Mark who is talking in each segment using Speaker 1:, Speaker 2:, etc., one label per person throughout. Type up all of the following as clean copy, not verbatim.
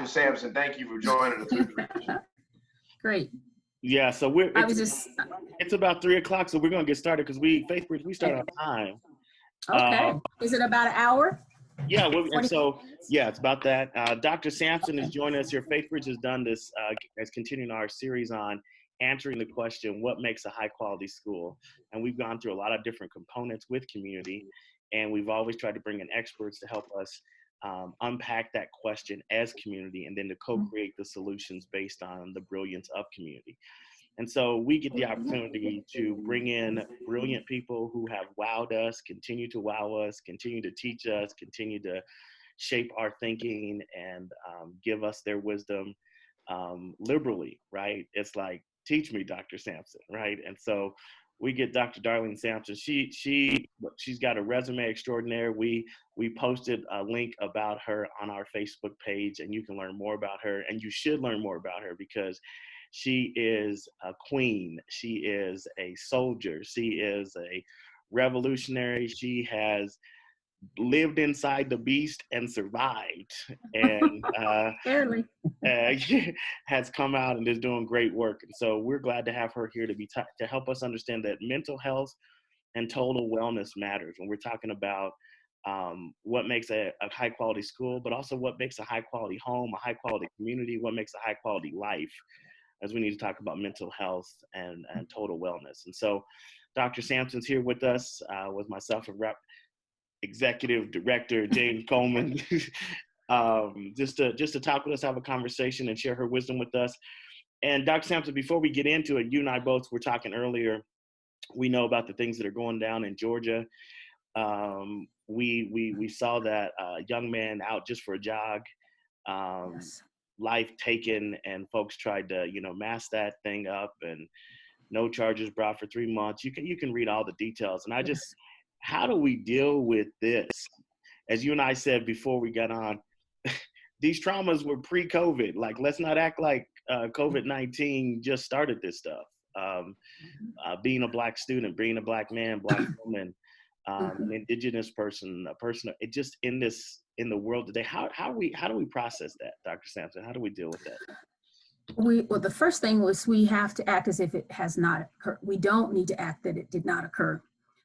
Speaker 1: Sampson. Thank you for joining us.
Speaker 2: Great.
Speaker 3: Yeah, so it's about 3 o'clock, so we're gonna get started because FaithBridge, we start on time.
Speaker 2: Okay. Is it about an hour?
Speaker 3: Yeah, and so it's about that. Dr. Sampson is joining us here. FaithBridge has done this, is continuing our series on answering the question, what makes a high quality school? And we've gone through a lot of different components with community, and we've always tried to bring in experts to help us unpack that question as community, and then to co-create the solutions based on the brilliance of community. And so we get the opportunity to bring in brilliant people who have wowed us, continue to wow us, continue to teach us, continue to shape our thinking, and give us their wisdom liberally, right? It's like, teach me, Dr. Sampson, right? And so we get Dr. Darlene Sampson. She's got a resume extraordinaire. We posted a link about her on our Facebook page, and you can learn more about her, and you should learn more about her because she is a queen. She is a soldier. She is a revolutionary. She has lived inside the beast and survived, and has come out and is doing great work. And so we're glad to have her here to help us understand that mental health and total wellness matters when we're talking about what makes a high quality school, but also what makes a high quality home, a high quality community, what makes a high quality life, as we need to talk about mental health and total wellness. And so Dr. Sampson's here with us, with myself and Executive Director James Coleman, just to talk with us, have a conversation, and share her wisdom with us. And Dr. Sampson, before we get into it, you and I both were talking earlier. We know about the things that are going down in Georgia. We saw that young man out just for a jog,
Speaker 2: Yes.
Speaker 3: life taken, and folks tried to mask that thing up, and no charges brought for 3 months. You can read all the details, and I just. How do we deal with this? As you and I said before we got on, these traumas were pre-COVID. Like, let's not act like COVID-19 just started this stuff. Being a Black student, being a Black man, Black woman, an Indigenous person, it just in the world today. How do we process that, Dr. Sampson? How do we deal with that?
Speaker 2: Well, the first thing was we have to act as if it has not occurred. We don't need to act that it did not occur.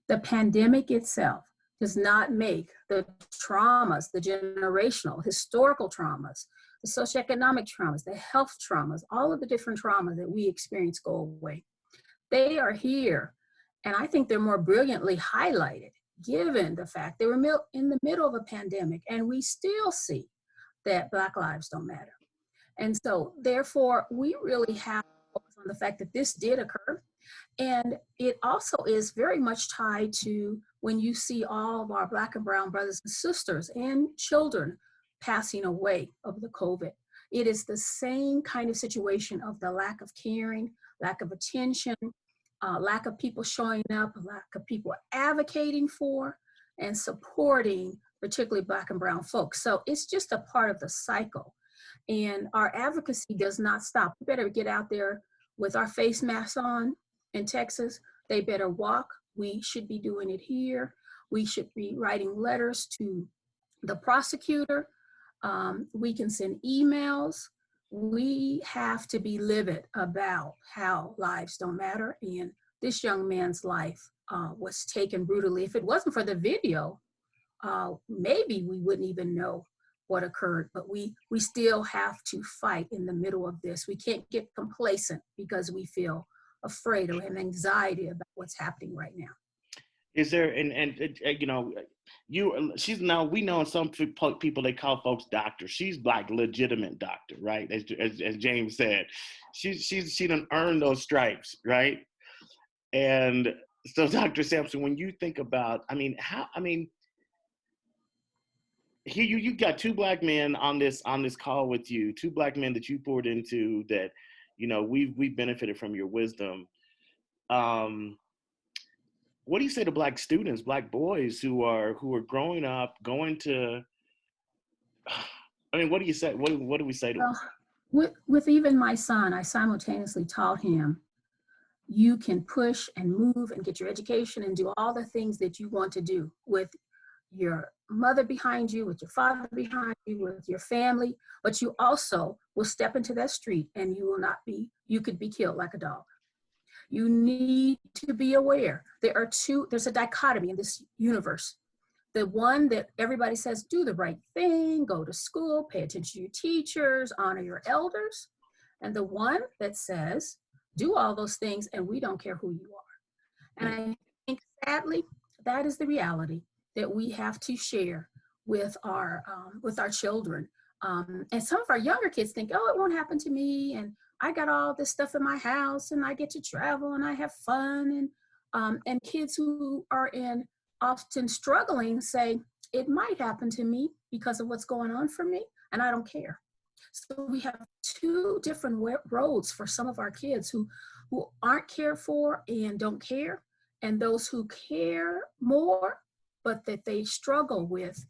Speaker 2: The pandemic itself does not make the traumas, the generational, historical traumas, the socioeconomic traumas, the health traumas, all of the different traumas that we experience go away. They are here, and I think they're more brilliantly highlighted given the fact they were in the middle of a pandemic, and we still see that Black lives don't matter. And so, therefore, we really have to focus on the fact that this did occur. And it also is very much tied to when you see all of our Black and brown brothers and sisters and children passing away of the COVID. It is the same kind of situation of the lack of caring, lack of attention, lack of people showing up, lack of people advocating for and supporting particularly Black and brown folks. So it's just a part of the cycle. And our advocacy does not stop. We better get out there with our face masks on. In Texas, they better walk. We should be doing it here. We should be writing letters to the prosecutor. We can send emails. We have to be livid about how lives don't matter. And this young man's life was taken brutally. If it wasn't for the video, maybe we wouldn't even know what occurred, but we still have to fight in the middle of this. We can't get complacent because we feel afraid or have anxiety about what's happening right now.
Speaker 3: Is there, she's now, we know some people, they call folks doctors. She's like legitimate doctor, right? As James said, she done earned those stripes, right? And so Dr. Sampson, when you think about, here you got 2 Black men on this call with you, 2 Black men that you poured into that, we've benefited from your wisdom. What do you say to Black students, Black boys who are growing up, going to, what do you say? What do we say to them?
Speaker 2: With even my son, I simultaneously taught him, you can push and move and get your education and do all the things that you want to do with your mother behind you, with your father behind you, with your family, but you also will step into that street and you could be killed like a dog. You need to be aware. There's a dichotomy in this universe. The one that everybody says, do the right thing, go to school, pay attention to your teachers, honor your elders. And the one that says, do all those things and we don't care who you are. And I think sadly, that is the reality that we have to share with our children. And some of our younger kids think, oh, it won't happen to me. And I got all this stuff in my house and I get to travel and I have fun. And kids who are often struggling say, it might happen to me because of what's going on for me, and I don't care. So we have two different roads for some of our kids who aren't cared for and don't care, and those who care more, but that they struggle with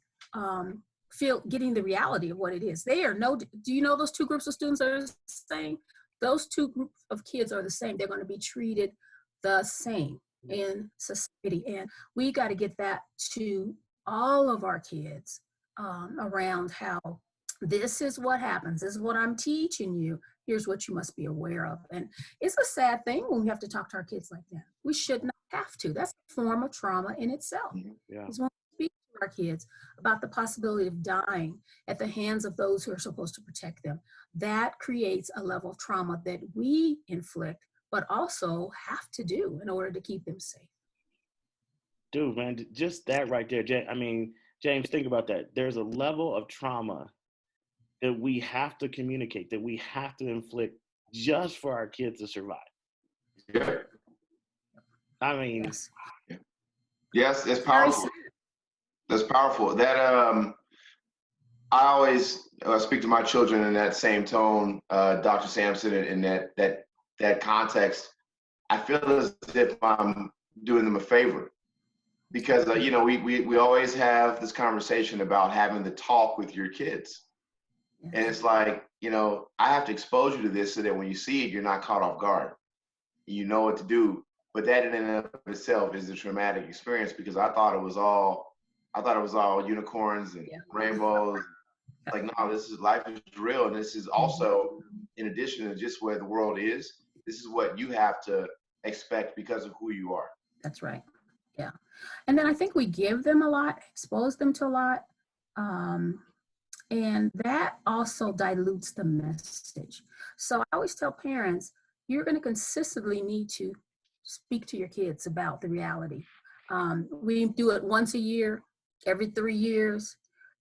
Speaker 2: getting the reality of what it is. Do you know those two groups of students are the same? Those two groups of kids are the same. They're going to be treated the same in society. And we got to get that to all of our kids around how this is what happens. This is what I'm teaching you. Here's what you must be aware of. And it's a sad thing when we have to talk to our kids like that. We should not have to. That's a form of trauma in itself.
Speaker 3: Yeah.
Speaker 2: It's when we speak to our kids about the possibility of dying at the hands of those who are supposed to protect them. That creates a level of trauma that we inflict, but also have to do in order to keep them safe.
Speaker 3: Dude, man, just that right there. James, think about that. There's a level of trauma that we have to communicate, that we have to inflict just for our kids to survive.
Speaker 1: Yeah.
Speaker 3: I mean,
Speaker 1: Yes, it's powerful. That's powerful. That I always speak to my children in that same tone, Dr. Sampson, in that context. I feel as if I'm doing them a favor, because we always have this conversation about having the talk with your kids. And it's like, I have to expose you to this so that when you see it, you're not caught off guard. You know what to do. But that in and of itself is a traumatic experience, because I thought it was all unicorns and rainbows. Like, no, life is real. And this is also, in addition to just where the world is, this is what you have to expect because of who you are.
Speaker 2: That's right. Yeah. And then I think we give them a lot, expose them to a lot. And that also dilutes the message. So I always tell parents, you're going to consistently need to speak to your kids about the reality. We do it once a year, every 3 years.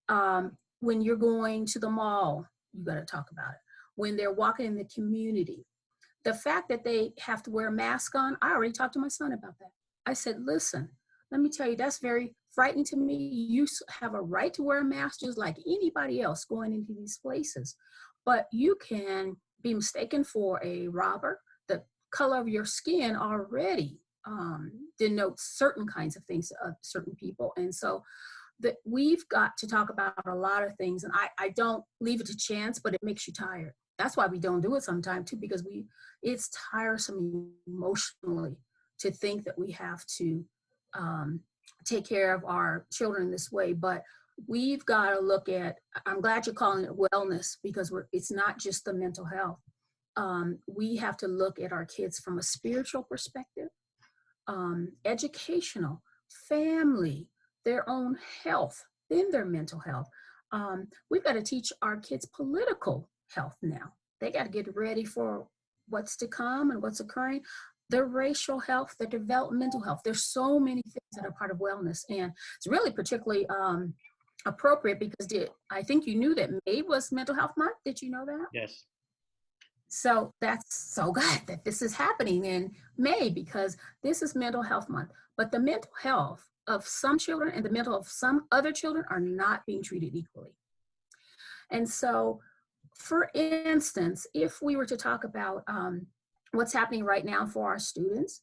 Speaker 2: When you're going to the mall, you got to talk about it. When they're walking in the community, the fact that they have to wear a mask on, I already talked to my son about that. I said, listen, let me tell you, that's very frightening to me. You have a right to wear a mask just like anybody else going into these places. But you can be mistaken for a robber. The color of your skin already denotes certain kinds of things to certain people. And so that we've got to talk about a lot of things. And I don't leave it to chance, but it makes you tired. That's why we don't do it sometimes too, because it's tiresome emotionally to think that we have to take care of our children this way. But we've got to look at, I'm glad you're calling it wellness, because it's not just the mental health. We have to look at our kids from a spiritual perspective, educational, family, their own health, then their mental health. We've got to teach our kids political health now. They got to get ready for what's to come and what's occurring. Their racial health, their developmental health. There's so many things that are part of wellness. And it's really particularly appropriate because I think you knew that May was Mental Health Month. Did you know that?
Speaker 3: Yes.
Speaker 2: So that's so good that this is happening in May, because this is Mental Health Month. But the mental health of some children and the mental health of some other children are not being treated equally. And so, for instance, if we were to talk about what's happening right now for our students,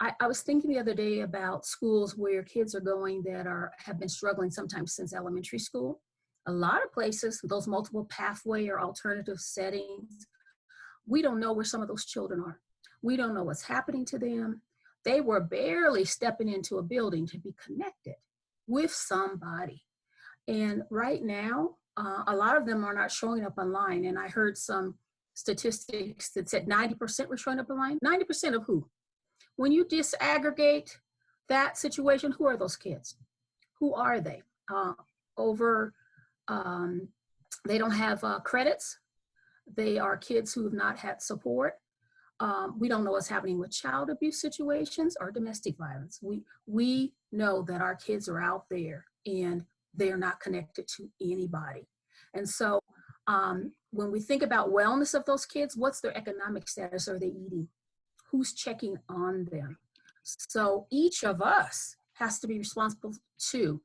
Speaker 2: I was thinking the other day about schools where kids are going that have been struggling sometimes since elementary school. A lot of places, those multiple pathway or alternative settings, we don't know where some of those children are. We don't know what's happening to them. They were barely stepping into a building to be connected with somebody. And right now, a lot of them are not showing up online. And I heard some statistics that said 90% were showing up online. 90% of who? When you disaggregate that situation, who are those kids? Who are they? Over, they don't have credits. They are kids who have not had support. We don't know what's happening with child abuse situations or domestic violence. We know that our kids are out there and they are not connected to anybody. And so when we think about wellness of those kids, what's their economic status? Are they eating? Who's checking on them? So each of us has to be responsible to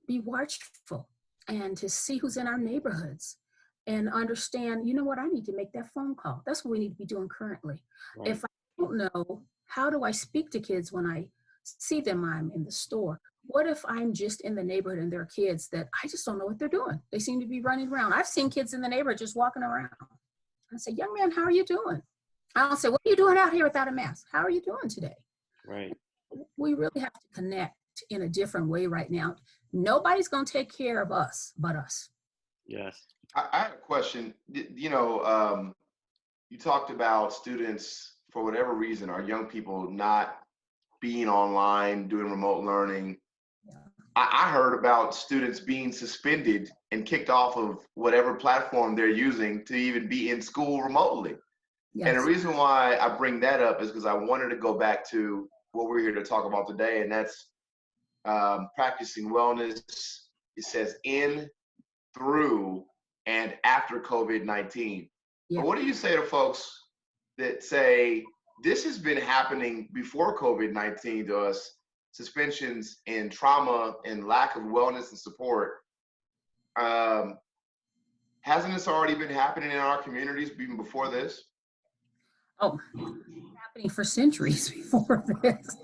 Speaker 2: be watchful and to see who's in our neighborhoods and understand, you know what, I need to make that phone call. That's what we need to be doing currently. Right. If I don't know, how do I speak to kids when I see them, I'm in the store? What if I'm just in the neighborhood and there are kids that I just don't know what they're doing? They seem to be running around. I've seen kids in the neighborhood just walking around. I say, young man, how are you doing? I'll say, what are you doing out here without a mask? How are you doing today?
Speaker 3: Right.
Speaker 2: We really have to connect in a different way right now. Nobody's going to take care of us but us.
Speaker 3: Yes.
Speaker 1: I had a question. You know, you talked about students, for whatever reason, or young people not being online, doing remote learning. Yeah. I heard about students being suspended and kicked off of whatever platform they're using to even be in school remotely. Yes. And the reason why I bring that up is because I wanted to go back to what we're here to talk about today, and that's practicing wellness. It says in, through, and after COVID-19. Yeah. But what do you say to folks that say this has been happening before COVID-19 to us, suspensions and trauma and lack of wellness and support? Hasn't this already been happening in our communities even before this?
Speaker 2: Oh, happening for centuries before this.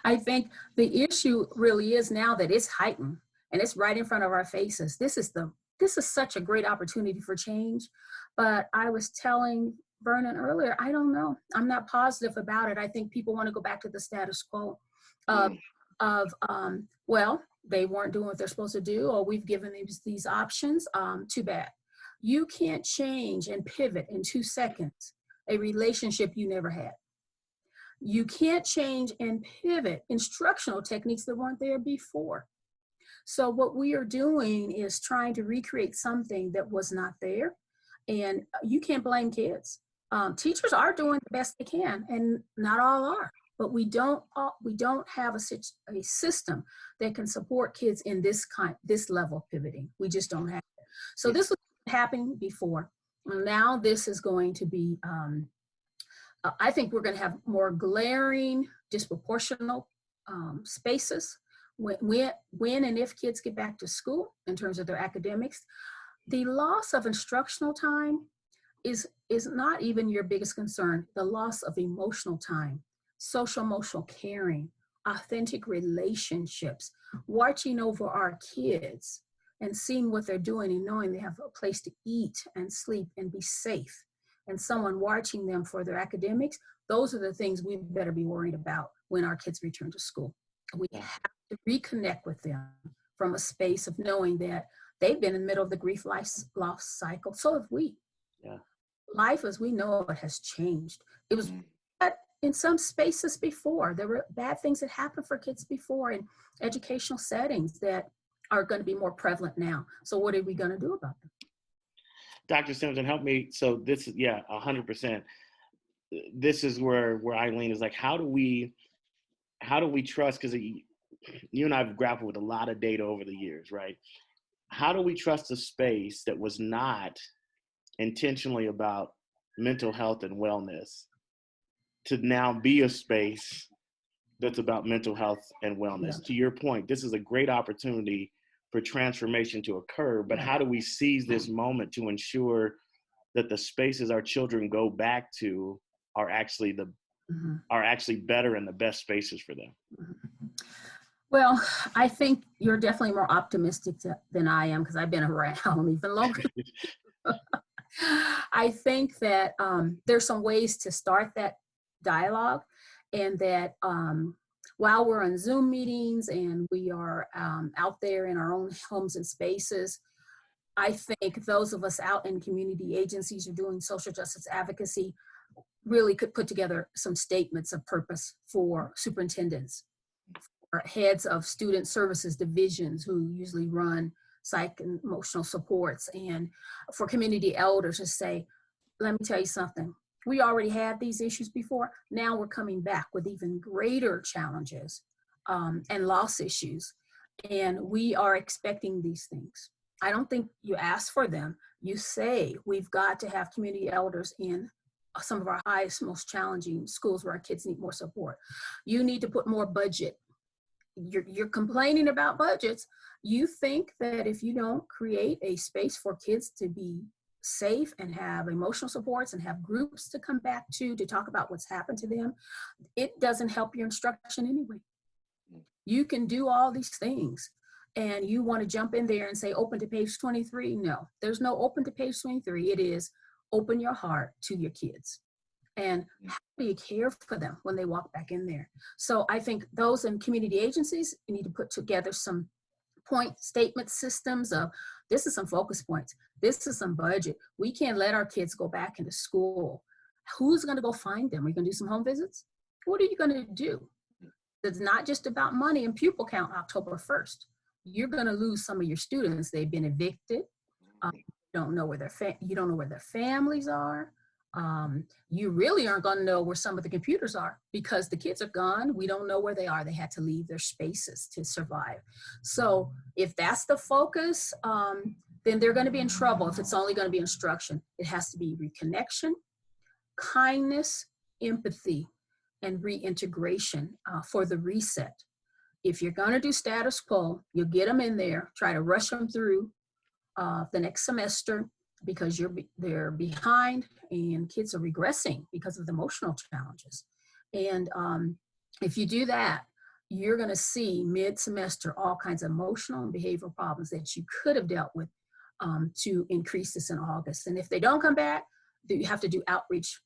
Speaker 2: I think the issue really is now that it's heightened and it's right in front of our faces. This is such a great opportunity for change. But I was telling Vernon earlier, I don't know. I'm not positive about it. I think people want to go back to the status quo well, they weren't doing what they're supposed to do, or we've given them these options. Too bad. You can't change and pivot in 2 seconds a relationship you never had. You can't change and pivot instructional techniques that weren't there before. So what we are doing is trying to recreate something that was not there. And you can't blame kids. Teachers are doing the best they can, and not all are. But we don't have a system that can support kids in this level of pivoting. We just don't have it. So this was happening before. Now this is going to be, I think we're going to have more glaring, disproportional spaces when and if kids get back to school in terms of their academics. The loss of instructional time is not even your biggest concern. The loss of emotional time, social emotional caring, authentic relationships, watching over our kids and seeing what they're doing and knowing they have a place to eat and sleep and be safe, and someone watching them for their academics. Those are the things we better be worried about when our kids return to school. We have to reconnect with them from a space of knowing that they've been in the middle of the grief loss cycle. So have we. Yeah. Life as we know it has changed. It was bad in some spaces before. There were bad things that happened for kids before in educational settings that are going to be more prevalent now. So what are we going to do about them?
Speaker 3: Dr. Simpson, help me. So this is, 100%. This is where Eileen is like, how do we trust, because you and I have grappled with a lot of data over the years, right? How do we trust a space that was not intentionally about mental health and wellness to now be a space that's about mental health and wellness? Yeah. To your point, this is a great opportunity for transformation to occur, but how do we seize this moment to ensure that the spaces our children go back to are actually better and the best spaces for them?
Speaker 2: Well, I think you're definitely more optimistic than I am, because I've been around even longer. I think that there's some ways to start that dialogue, and that while we're on Zoom meetings and we are out there in our own homes and spaces, I think those of us out in community agencies or doing social justice advocacy really could put together some statements of purpose for superintendents, for heads of student services divisions who usually run psych and emotional supports, and for community elders to say, let me tell you something. We already had these issues before. Now we're coming back with even greater challenges and loss issues. And we are expecting these things. I don't think you ask for them. You say, we've got to have community elders in some of our highest, most challenging schools where our kids need more support. You need to put more budget. You're complaining about budgets. You think that if you don't create a space for kids to be safe and have emotional supports and have groups to come back to talk about what's happened to them, it doesn't help your instruction anyway. You can do all these things and you want to jump in there and say, open to page 23. No, there's no open to page 23. It is open your heart to your kids. And how do you care for them when they walk back in there? So I think those in community agencies need to put together some point statement systems of, this is some focus points. This is some budget. We can't let our kids go back into school. Who's going to go find them? Are you going to do some home visits? What are you going to do? It's not just about money and pupil count October 1st. You're going to lose some of your students. They've been evicted. You don't know where their families are. You really aren't going to know where some of the computers are because the kids are gone. We don't know where they are. They had to leave their spaces to survive. So if that's the focus, then they're going to be in trouble if it's only going to be instruction. It has to be reconnection, kindness, empathy, and reintegration for the reset. If you're going to do status quo, you'll get them in there, try to rush them through the next semester because they're behind and kids are regressing because of the emotional challenges. And if you do that, you're going to see mid-semester all kinds of emotional and behavioral problems that you could have dealt with to increase this in August. And if they don't come back, you have to do outreach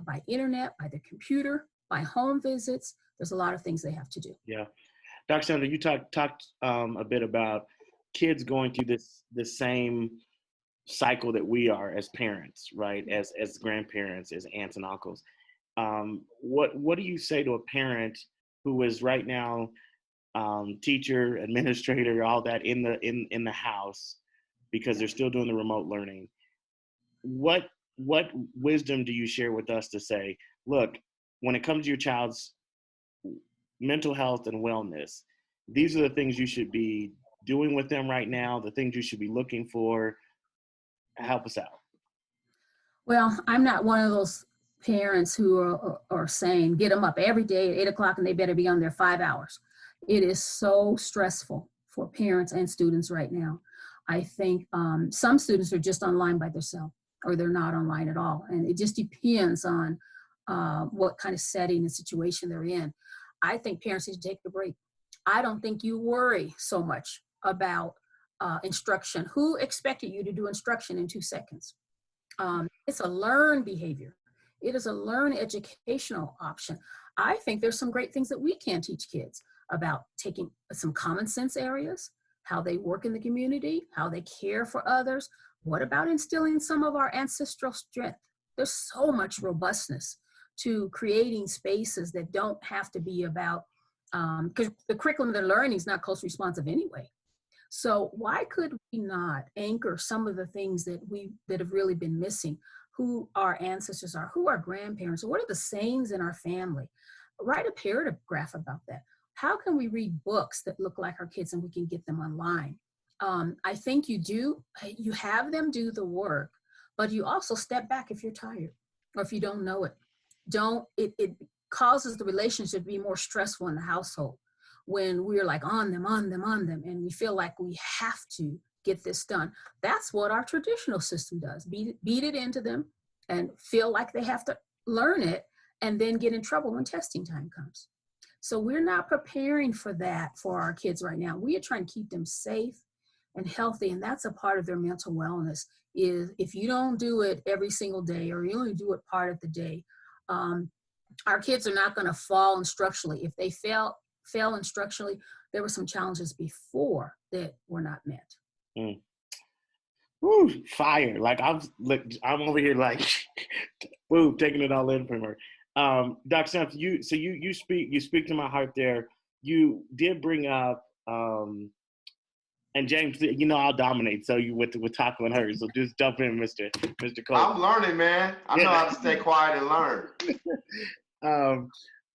Speaker 2: by internet, by the computer, by home visits. There's a lot of things they have to do.
Speaker 3: Yeah. Dr. Sandra, you talked a bit about kids going through this same cycle that we are as parents, right? As grandparents, as aunts and uncles. What do you say to a parent who is right now teacher, administrator, all that in the house because they're still doing the remote learning? What wisdom do you share with us to say, look, when it comes to your child's mental health and wellness, these are the things you should be doing with them right now, the things you should be looking for? Help us out.
Speaker 2: Well, I'm not one of those parents who are saying, get them up every day at 8 o'clock and they better be on there 5 hours. It is so stressful for parents and students right now. I think some students are just online by themselves or they're not online at all. And it just depends on what kind of setting and situation they're in. I think parents need to take a break. I don't think you worry so much about instruction. Who expected you to do instruction in 2 seconds? It's a learned behavior. It is a learned educational option. I think there's some great things that we can teach kids about taking some common sense areas, how they work in the community, how they care for others. What about instilling some of our ancestral strength? There's so much robustness to creating spaces that don't have to be about, because the curriculum they're learning is not close responsive anyway. So why could we not anchor some of the things that have really been missing? Who our ancestors are, who our grandparents are, what are the sayings in our family? Write a paragraph about that. How can we read books that look like our kids and we can get them online? I think you have them do the work, but you also step back if you're tired or if you don't know it. It causes the relationship to be more stressful in the household when we're like on them, and we feel like we have to get this done. That's what our traditional system does. Beat it into them and feel like they have to learn it and then get in trouble when testing time comes. So we're not preparing for that for our kids right now. We are trying to keep them safe and healthy, and that's a part of their mental wellness. Is if you don't do it every single day or you only do it part of the day, our kids are not going to fall instructionally. If they fail instructionally, there were some challenges before that were not met.
Speaker 3: Mm. Woo, fire. Like I'm over here like, woo, taking it all in from her. Dr. Sampson, you speak to my heart there. You did bring up, and James, I'll dominate. So you with tackling her. So just jump in, Mr. Cole.
Speaker 1: I'm learning, man. I know how to stay quiet and learn.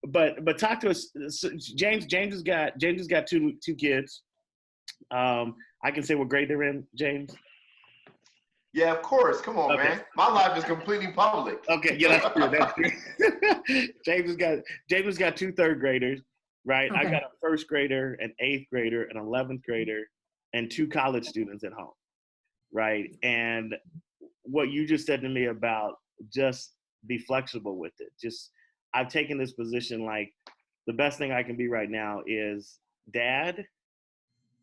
Speaker 3: But talk to us. So James has got two kids. I can say what grade they're in, James.
Speaker 1: Yeah, of course. Come on, man. My life is completely public.
Speaker 3: Okay, yeah, that's true. That's true. James has got two third graders, right?
Speaker 2: Okay.
Speaker 3: I got a first grader, an eighth grader, an 11th grader, and two college students at home, right? And what you just said to me about just be flexible with it. Just I've taken this position like the best thing I can be right now is dad,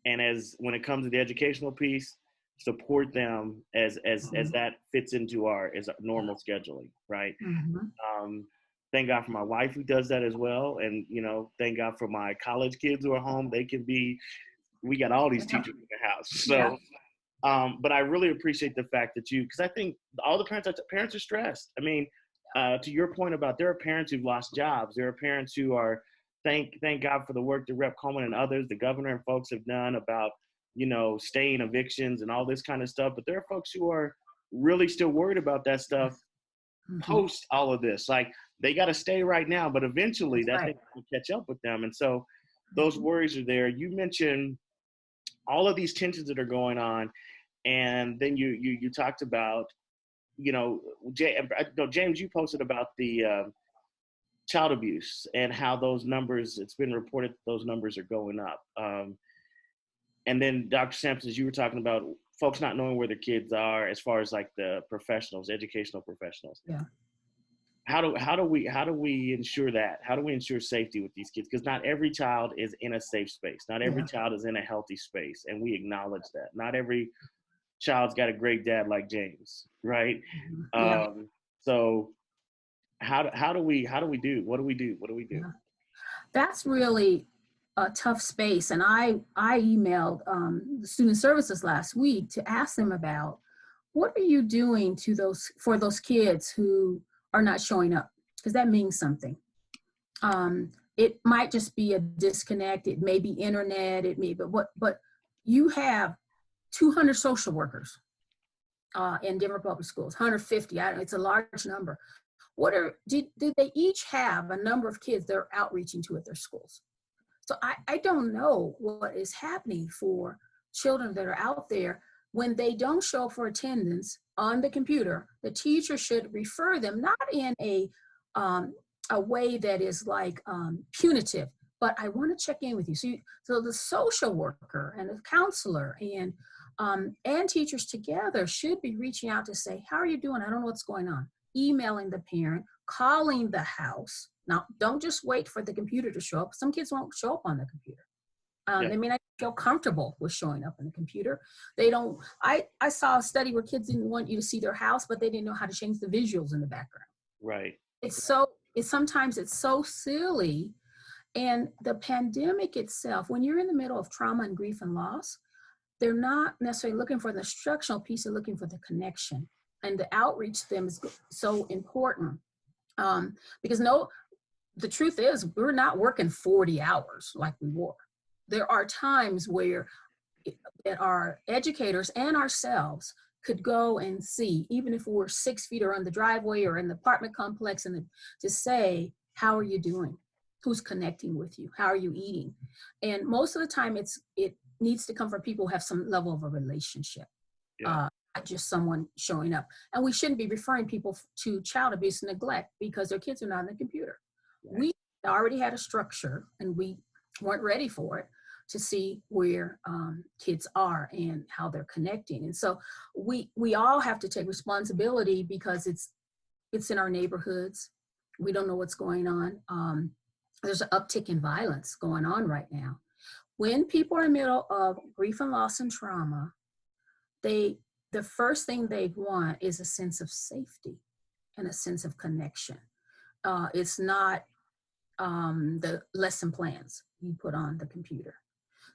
Speaker 3: and as when it comes to the educational piece, support them as that fits into our normal scheduling, right?
Speaker 2: Mm-hmm.
Speaker 3: Thank God for my wife who does that as well, and thank God for my college kids who are home. We got all these teachers in the house, so. Yeah. But I really appreciate the fact that because I think all the parents are stressed. I mean, to your point about there are parents who've lost jobs. There are parents who are thank God for the work that Rep. Coleman and others, the governor and folks have done about staying evictions and all this kind of stuff. But there are folks who are really still worried about that stuff post all of this. Like they got to stay right now, but eventually that thing will catch up with them. And so those worries are there. You mentioned all of these tensions that are going on. And then you talked about, James, you posted about the child abuse and how those numbers, it's been reported those numbers are going up. And then Dr. Sampson, you were talking about folks not knowing where their kids are as far as like the professionals, educational professionals.
Speaker 2: Yeah.
Speaker 3: How do we ensure that? How do we ensure safety with these kids? Because not every child is in a safe space. Not every child is in a healthy space. And we acknowledge that. Not every child's got a great dad like James, right?
Speaker 2: Yeah.
Speaker 3: So how do we do? What do we do? Yeah.
Speaker 2: That's really a tough space. And I emailed the student services last week to ask them about what are you doing for those kids who are not showing up? Because that means something. It might just be a disconnect. It may be internet. It may, but you have 200 social workers in Denver public schools, 150. It's a large number. Did they each have a number of kids they're outreaching to at their schools? So I don't know what is happening for children that are out there. When they don't show up for attendance on the computer, the teacher should refer them, not in a way that is like punitive, but I want to check in with you. So the social worker and the counselor and teachers together should be reaching out to say, how are you doing? I don't know what's going on. Emailing the parent, calling the house. Now, don't just wait for the computer to show up. Some kids won't show up on the computer. They may not feel comfortable with showing up on the computer. They don't. I saw a study where kids didn't want you to see their house, but they didn't know how to change the visuals in the background.
Speaker 3: Right.
Speaker 2: Sometimes it's so silly. And the pandemic itself, when you're in the middle of trauma and grief and loss, they're not necessarily looking for the instructional piece, they're looking for the connection. And the outreach to them is so important. Because the truth is, we're not working 40 hours like we were. There are times where our educators and ourselves could go and see, even if we're 6 feet or on the driveway or in the apartment complex, and to say, how are you doing? Who's connecting with you? How are you eating? And most of the time it needs to come from people who have some level of a relationship, not just someone showing up. And we shouldn't be referring people to child abuse and neglect because their kids are not on the computer. Right. We already had a structure and we weren't ready for it to see where kids are and how they're connecting. And so we all have to take responsibility because it's in our neighborhoods. We don't know what's going on. There's an uptick in violence going on right now. When people are in the middle of grief and loss and trauma, the first thing they want is a sense of safety and a sense of connection. It's not the lesson plans you put on the computer.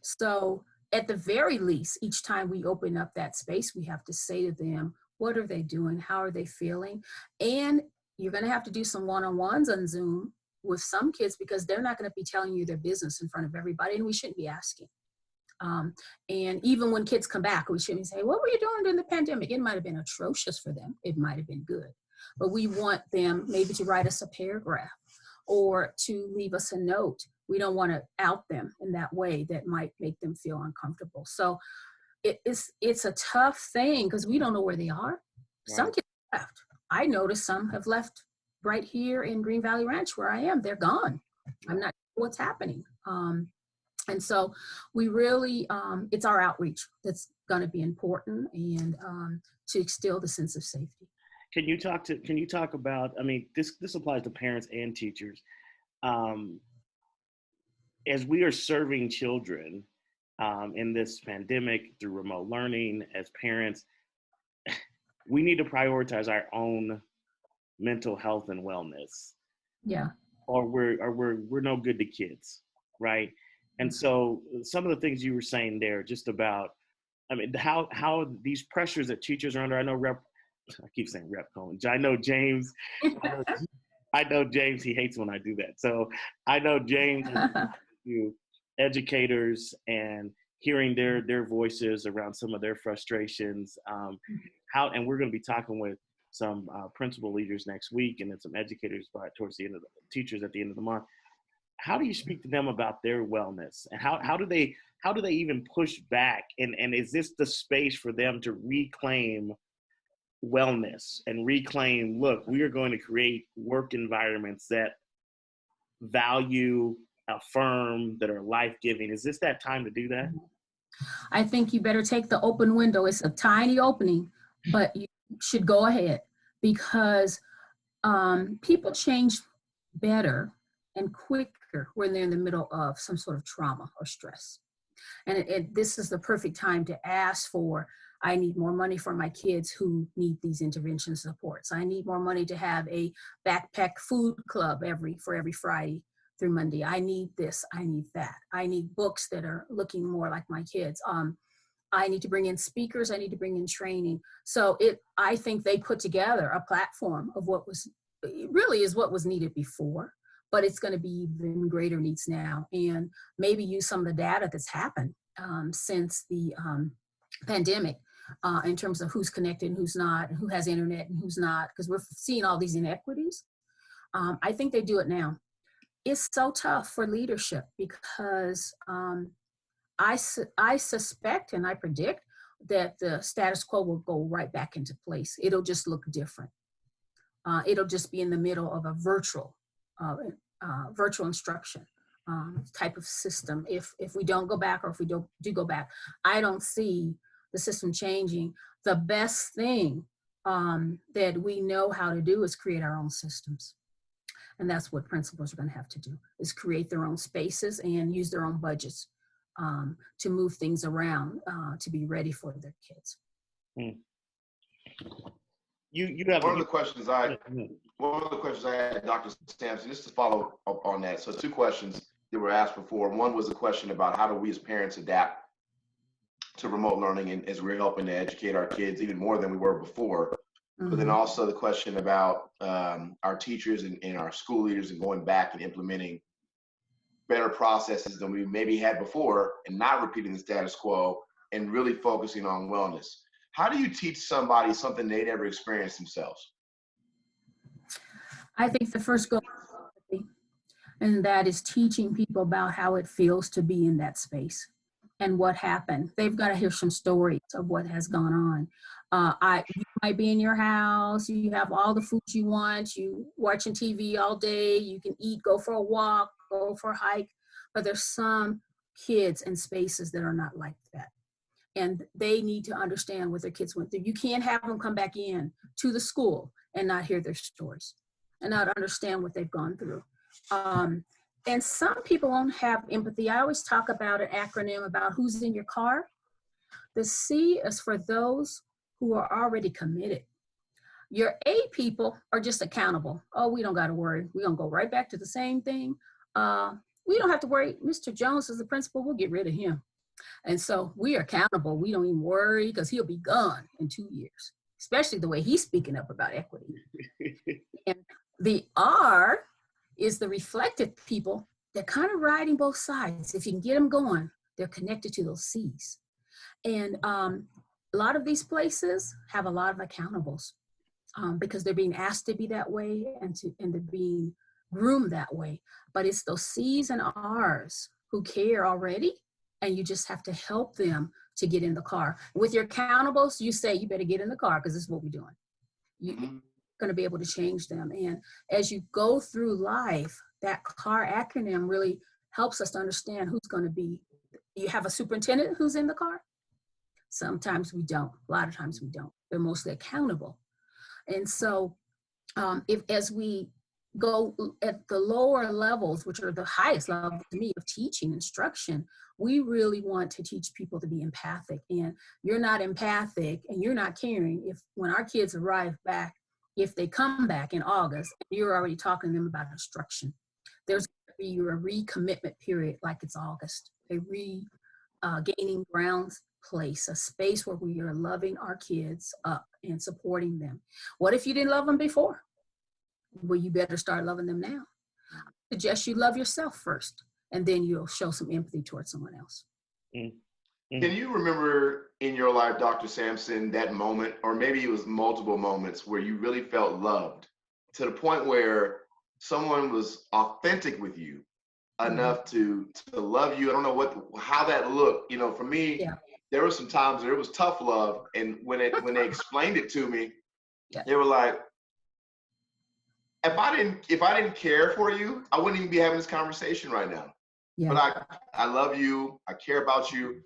Speaker 2: So at the very least, each time we open up that space, we have to say to them, what are they doing? How are they feeling? And you're going to have to do some one-on-ones on Zoom with some kids, because they're not going to be telling you their business in front of everybody, and we shouldn't be asking. And even when kids come back, we shouldn't say, what were you doing during the pandemic? It might have been atrocious for them. It might have been good. But we want them maybe to write us a paragraph or to leave us a note. We don't want to out them in that way that might make them feel uncomfortable. So it's a tough thing because we don't know where they are.
Speaker 3: Right.
Speaker 2: Some kids left. I noticed some have left right here in Green Valley Ranch where I am. They're gone. I'm not sure what's happening. And so we really, it's our outreach that's going to be important, and to instill the sense of safety.
Speaker 3: Can you talk about, I mean, this applies to parents and teachers. As we are serving children in this pandemic through remote learning, as parents, we need to prioritize our own mental health and wellness.
Speaker 2: Yeah.
Speaker 3: Or we're no good to kids, right? And so some of the things you were saying there, just about, I mean, how these pressures that teachers are under. I know I keep saying Rep Cohen. I know James. I know James. He hates when I do that. So I know James, educators, and hearing their voices around some of their frustrations. And we're going to be talking with some principal leaders next week, and then some educators towards the end of the teachers at the end of the month. How do you speak to them about their wellness, and how do they even push back? And is this the space for them to reclaim wellness and reclaim, look, we are going to create work environments that value, affirm, that are life-giving? Is this that time to do that?
Speaker 2: I think you better take the open window. It's a tiny opening, but you should go ahead, because people change better and quicker when they're in the middle of some sort of trauma or stress. And this is the perfect time to ask for, I need more money for my kids who need these intervention supports. I need more money to have a backpack food club for every Friday through Monday. I need this, I need that. I need books that are looking more like my kids. I need to bring in speakers, I need to bring in training. So I think they put together a platform of what was needed before, but it's going to be even greater needs now. And maybe use some of the data that's happened since the pandemic in terms of who's connected and who's not, and who has internet and who's not, because we're seeing all these inequities. I think they do it now. It's so tough for leadership, because I suspect and I predict that the status quo will go right back into place. It'll just look different. It'll just be in the middle of a virtual instruction type of system. If we don't go back, or if we do go back, I don't see the system changing. The best thing that we know how to do is create our own systems. And that's what principals are going to have to do, is create their own spaces and use their own budgets to move things around to be ready for their kids.
Speaker 3: You have
Speaker 1: one of the questions I had, Dr. Sampson, just to follow up on that. So 2 questions that were asked before. One was a question about how do we as parents adapt to remote learning, and as we're helping to educate our kids even more than we were before. Mm-hmm. But then also the question about our teachers and our school leaders, and going back and implementing better processes than we maybe had before, and not repeating the status quo, and really focusing on wellness. How do you teach somebody something they never experienced themselves?
Speaker 2: I think the first goal, and that is teaching people about how it feels to be in that space and what happened. They've got to hear some stories of what has gone on. You might be in your house, you have all the food you want, you watching TV all day, you can eat, go for a walk, go for a hike, but there's some kids and spaces that are not like that. And they need to understand what their kids went through. You can't have them come back in to the school and not hear their stories and not understand what they've gone through. And some people won't have empathy. I always talk about an acronym about who's in your car. The C is for those who are already committed. Your A people are just accountable. Oh, we don't got to worry. We're going to go right back to the same thing. We don't have to worry. Mr. Jones is the principal. We'll get rid of him. And so we are accountable. We don't even worry because he'll be gone in 2 years, especially the way he's speaking up about equity. And the R is the reflective people. They're kind of riding both sides. If you can get them going, they're connected to those C's. And a lot of these places have a lot of accountables because they're being asked to be that way and they're being groomed that way. But it's those C's and R's who care already, and you just have to help them to get in the car. With your accountables, you say, you better get in the car because this is what we're doing. You're going to be able to change them. And as you go through life, that CAR acronym really helps us to understand who's going to be. You have a superintendent who's in the car? Sometimes we don't. A lot of times we don't. They're mostly accountable. And so as we go at the lower levels, which are the highest level to me of teaching instruction, we really want to teach people to be empathic. And you're not empathic and you're not caring if when our kids arrive back, if they come back in August, you're already talking to them about instruction. There's going to be a recommitment period like it's August, a gaining grounds place, a space where we are loving our kids up and supporting them. What if you didn't love them before? Well, you better start loving them now. I suggest you love yourself first, and then you'll show some empathy towards someone else.
Speaker 1: Mm-hmm. Can you remember in your life, Dr. Sampson, that moment, or maybe it was multiple moments where you really felt loved to the point where someone was authentic with you enough to love you? I don't know how that looked. You know, for me, there were some times there was tough love, and when they explained it to me, they were like, if I didn't care for you, I wouldn't even be having this conversation right now. Yeah. But I love you, I care about you.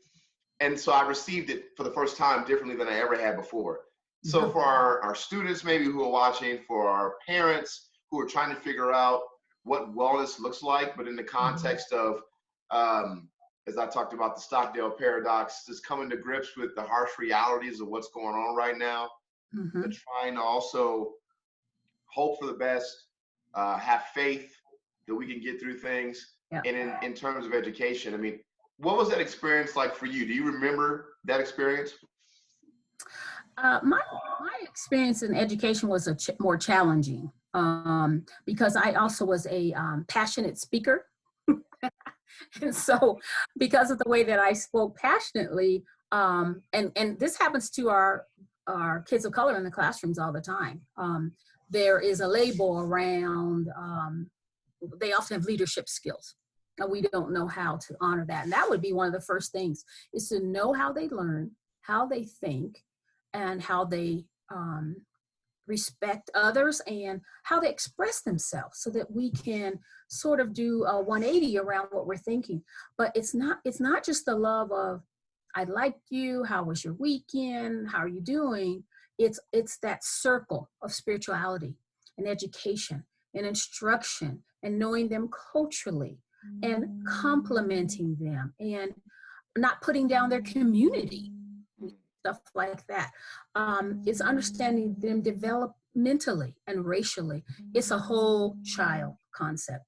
Speaker 1: And so I received it for the first time differently than I ever had before. So for our students maybe who are watching, for our parents who are trying to figure out what wellness looks like, but in the context of, as I talked about the Stockdale paradox, just coming to grips with the harsh realities of what's going on right now, but trying to also hope for the best, have faith that we can get through things. Yeah. And in terms of education, I mean, what was that experience like for you? Do you remember that experience?
Speaker 2: My experience in education was more challenging because I also was a passionate speaker. And so because of the way that I spoke passionately, and this happens to our kids of color in the classrooms all the time. There is a label around, they often have leadership skills, and we don't know how to honor that. And that would be one of the first things, is to know how they learn, how they think, and how they respect others, and how they express themselves, so that we can sort of do a 180 around what we're thinking. But it's not just the love of, I liked you, how was your weekend, how are you doing? It's that circle of spirituality and education and instruction and knowing them culturally and complimenting them and not putting down their community, stuff like that. It's understanding them developmentally and racially. It's a whole child concept.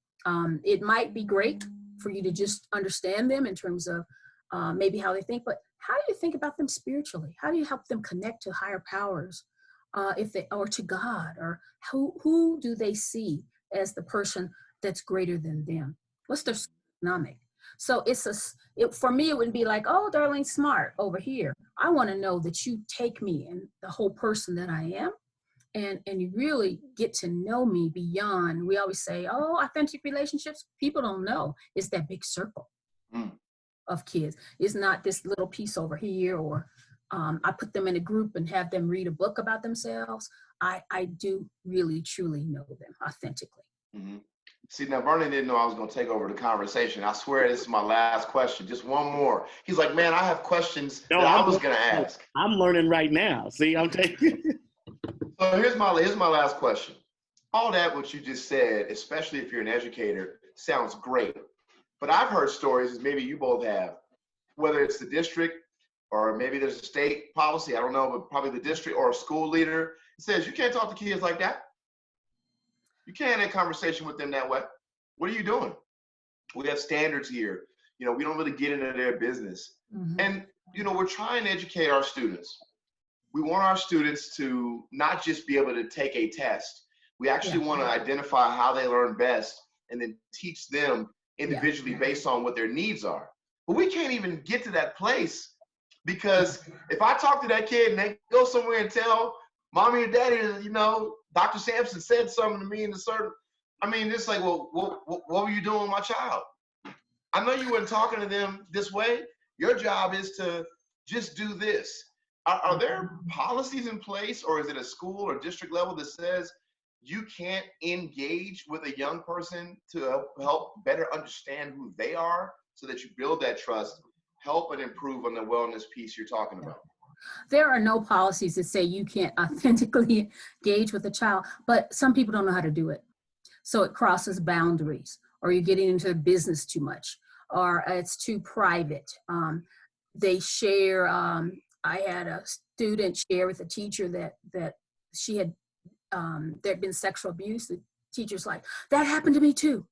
Speaker 2: It might be great for you to just understand them in terms of maybe how they think, but how do you think about them spiritually? How do you help them connect to higher powers, or to God, or who do they see as the person that's greater than them? What's their economic? So for me, it would be like, oh, Darlene Smart over here. I want to know that you take me and the whole person that I am, and you really get to know me beyond. We always say, oh, authentic relationships. People don't know. It's that big circle of kids. It's not this little piece over here, or I put them in a group and have them read a book about themselves. I do really, truly know them authentically.
Speaker 1: Mm-hmm. See, now Vernon didn't know I was going to take over the conversation. I swear this is my last question. Just one more. He's like, man, I have questions that I was going to ask.
Speaker 3: I'm learning right now. See, I'm taking.
Speaker 1: So here's my last question. All that what you just said, especially if you're an educator, sounds great. But I've heard stories, as maybe you both have, whether it's the district or maybe there's a state policy, I don't know, but probably the district or a school leader It says you can't talk to kids like that. You can't have a conversation with them that way. What are you doing? We have standards here. You know, we don't really get into their business.
Speaker 2: Mm-hmm.
Speaker 1: And, you know, we're trying to educate our students. We want our students to not just be able to take a test. We actually want to identify how they learn best and then teach them individually based on what their needs are. But we can't even get to that place, because if I talk to that kid and they go somewhere and tell mommy and daddy, you know, Dr. Sampson said something to me in a certain, I mean, it's like, well, what were you doing with my child? I know you weren't talking to them this way. Your job is to just do this. Are there policies in place, or is it a school or district level that says you can't engage with a young person to help better understand who they are so that you build that trust, help and improve on the wellness piece you're talking about?
Speaker 2: There are no policies that say you can't authentically engage with a child, but some people don't know how to do it. So it crosses boundaries, or you're getting into business too much, or it's too private. They share, I had a student share with a teacher that she had, there'd been sexual abuse. The teacher's like, that happened to me too.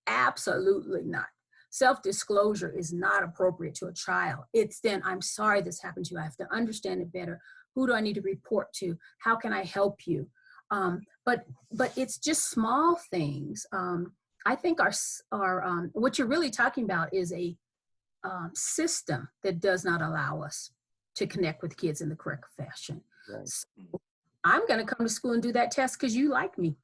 Speaker 2: Absolutely not. Self-disclosure is not appropriate to a child. It's then, I'm sorry this happened to you. I have to understand it better. Who do I need to report to? How can I help you? But it's just small things. I think our what you're really talking about is a system that does not allow us to connect with kids in the correct fashion.
Speaker 3: Right.
Speaker 2: So I'm going to come to school and do that test because you like me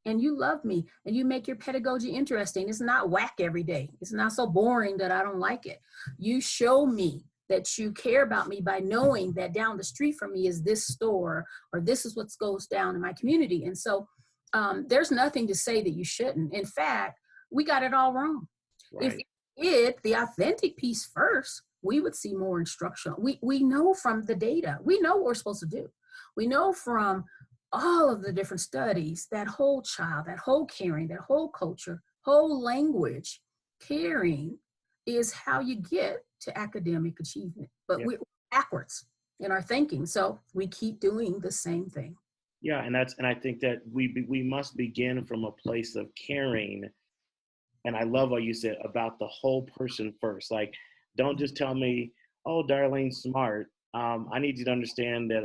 Speaker 2: and you love me and you make your pedagogy interesting. It's not whack every day. It's not so boring that I don't like it. You show me that you care about me by knowing that down the street from me is this store, or this is what goes down in my community. And so there's nothing to say that you shouldn't. In fact, we got it all wrong.
Speaker 3: Right.
Speaker 2: If the authentic piece first, we would see more instructional. We know from the data, we know what we're supposed to do. We know from all of the different studies, that whole child, that whole caring, that whole culture, whole language, caring is how you get to academic achievement. But we're backwards in our thinking. So we keep doing the same thing.
Speaker 3: Yeah, and I think that we must begin from a place of caring. And I love what you said about the whole person first. Like, don't just tell me, oh, Darlene's smart. I need you to understand that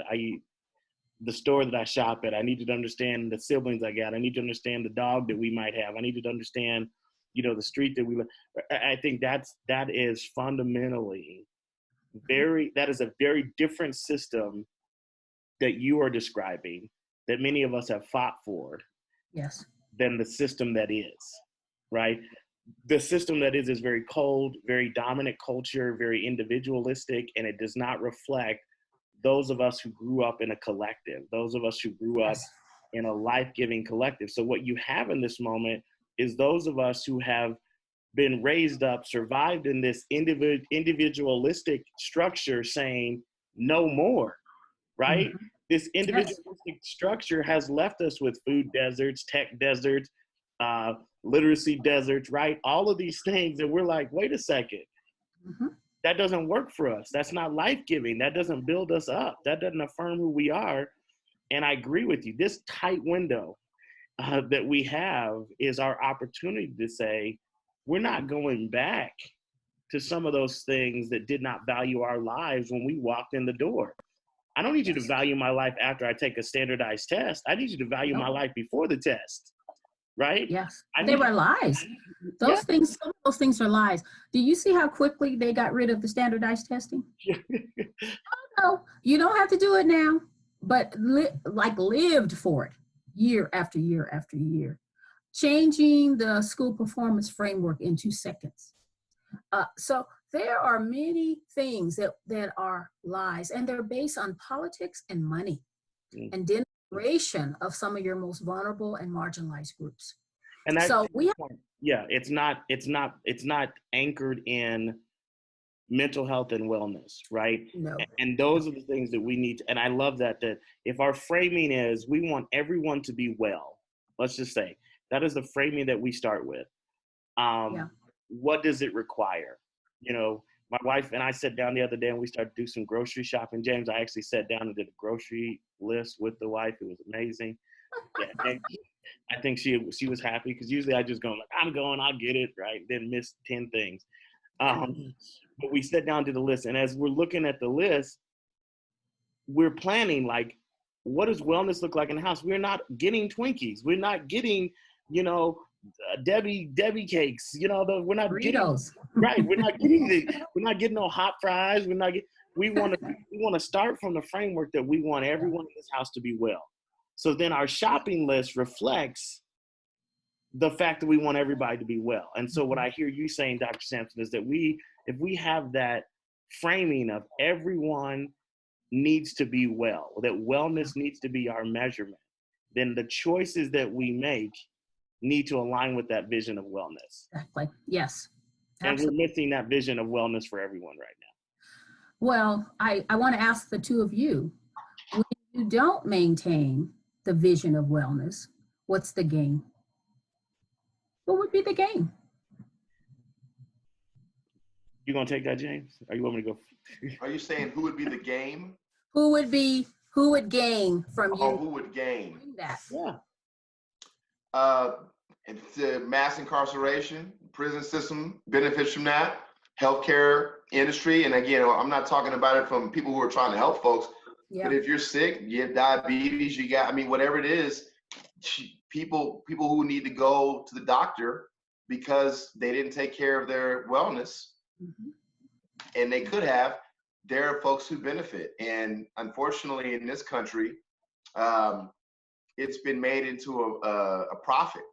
Speaker 3: the store that I shop at, I need you to understand the siblings I got. I need you to understand the dog that we might have. I need you to understand, you know, the street that we live. I think that is fundamentally that is a very different system that you are describing, that many of us have fought for.
Speaker 2: Yes.
Speaker 3: Than the system that is, right? The system that is very cold, very dominant culture, very individualistic, and it does not reflect those of us who grew up in a collective, those of us who grew up in a life-giving collective. So what you have in this moment is those of us who have been raised up, survived in this individualistic structure saying no more, right? Mm-hmm. This individualistic structure has left us with food deserts, tech deserts, literacy deserts, right? All of these things that we're like, wait a second. Mm-hmm. That doesn't work for us. That's not life-giving. That doesn't build us up. That doesn't affirm who we are. And I agree with you. This tight window that we have is our opportunity to say, we're not going back to some of those things that did not value our lives when we walked in the door. I don't need you to value my life after I take a standardized test. I need you to value my life before the test, right?
Speaker 2: Yes, they were lies. Those things, some of those things are lies. Do you see how quickly they got rid of the standardized testing? No, you don't have to do it now, but lived for it year after year after year. Changing the school performance framework in 2 seconds. So there are many things that are lies, and they're based on politics and money and denigration of some of your most vulnerable and marginalized groups.
Speaker 3: And that's,
Speaker 2: so we have,
Speaker 3: it's not anchored in mental health and wellness, right?
Speaker 2: No.
Speaker 3: And those are the things that we need. And I love that if our framing is, we want everyone to be well, let's just say, that is the framing that we start with. What does it require? You know, My wife and I sat down the other day and we started to do some grocery shopping. James, I actually sat down and did a grocery list with the wife. It was amazing. Yeah, and I think she was happy because usually I just go like, I'm going, I'll get it, right? Then miss 10 things. But we sat down to the list, and as we're looking at the list, we're planning like, what does wellness look like in the house? We're not getting Twinkies. We're not getting, Debbie cakes. We're not
Speaker 2: Burritos.
Speaker 3: Right. We're not getting no hot fries. We want to start from the framework that we want everyone in this house to be well. So then our shopping list reflects the fact that we want everybody to be well. And so what I hear you saying, Dr. Sampson, is that if we have that framing of everyone needs to be well, that wellness needs to be our measurement, then the choices that we make need to align with that vision of wellness.
Speaker 2: Exactly. Yes.
Speaker 3: And
Speaker 2: Absolutely.
Speaker 3: we're missing that vision of wellness for everyone right now.
Speaker 2: Well, I want to ask the two of you, when you don't maintain the vision of wellness, what's the gain? What would be the gain?
Speaker 3: You gonna take that, James? Or you want me to go?
Speaker 1: Are you saying who would be the game?
Speaker 2: Who would gain from you?
Speaker 1: Oh, who would gain?
Speaker 2: That?
Speaker 3: Yeah.
Speaker 1: It's the mass incarceration, prison system benefits from that, healthcare industry. And again, I'm not talking about it from people who are trying to help folks, but if you're sick, you have diabetes, whatever it is, people who need to go to the doctor because they didn't take care of their wellness, and they could have, there are folks who benefit. And unfortunately in this country, it's been made into a profit.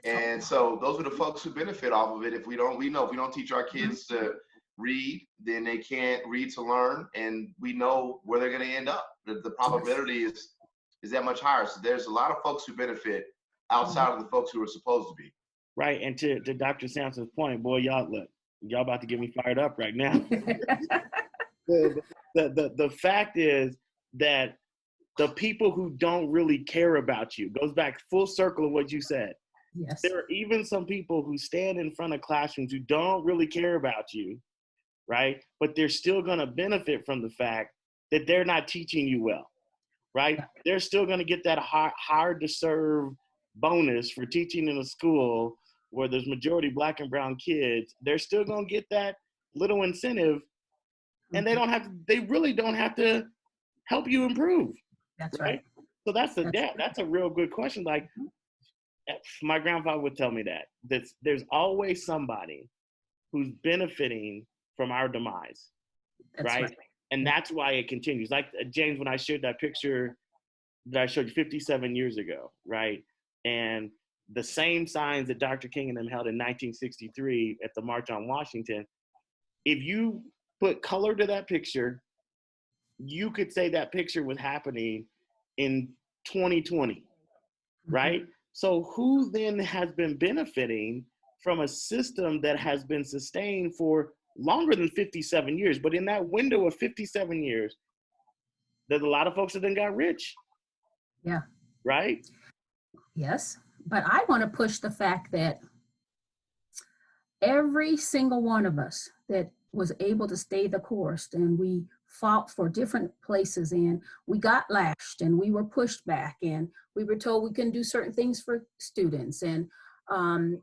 Speaker 1: And so those are the folks who benefit off of it. If we don't teach our kids to read, then they can't read to learn, and we know where they're going to end up. The probability is that much higher. So there's a lot of folks who benefit outside of the folks who are supposed to be.
Speaker 3: Right. And to Dr. Sampson's point, boy, y'all about to get me fired up right now. The fact is that the people who don't really care about you, goes back full circle of what you said.
Speaker 2: Yes.
Speaker 3: There are even some people who stand in front of classrooms who don't really care about you, right? But they're still going to benefit from the fact that they're not teaching you well, right? They're still going to get that hard to serve bonus for teaching in a school where there's majority Black and brown kids. They're still going to get that little incentive, and they really don't have to help you improve.
Speaker 2: That's right.
Speaker 3: So that's a real good question. Like, my grandfather would tell me that there's always somebody who's benefiting from our demise, right? And that's why it continues. Like, James, when I shared that picture that I showed you 57 years ago, right? And the same signs that Dr. King and them held in 1963 at the March on Washington, if you put color to that picture, you could say that picture was happening in 2020, right? So who then has been benefiting from a system that has been sustained for longer than 57 years? But in that window of 57 years, there's a lot of folks that then got rich.
Speaker 2: Yeah.
Speaker 3: Right?
Speaker 2: Yes. But I want to push the fact that every single one of us that was able to stay the course, and we fought for different places, and we got lashed, and we were pushed back, and we were told we couldn't do certain things for students. And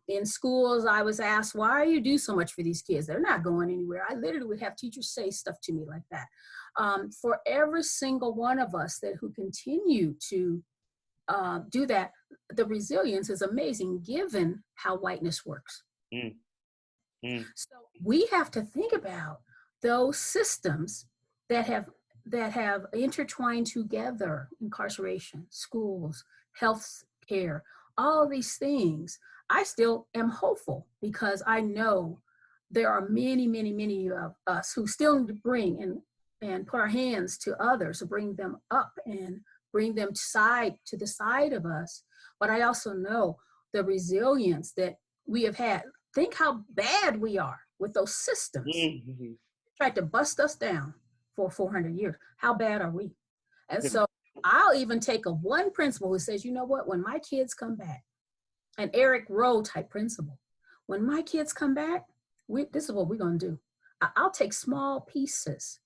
Speaker 2: in schools, I was asked, why do you do so much for these kids? They're not going anywhere. I literally would have teachers say stuff to me like that. For every single one of us who continue to do that, the resilience is amazing given how whiteness works. So we have to think about those systems that have intertwined together: incarceration, schools, health care, all these things. I still am hopeful because I know there are many, many, many of us who still need to bring and put our hands to others, to bring them up and bring them to the side of us. But I also know the resilience that we have had. Think how bad we are with those systems. Tried to bust us down for 400 years. How bad are we? And so I'll even take one principal who says, you know what, when my kids come back, an Eric Rowe type principle, when my kids come back, this is what we're going to do. I'll take small pieces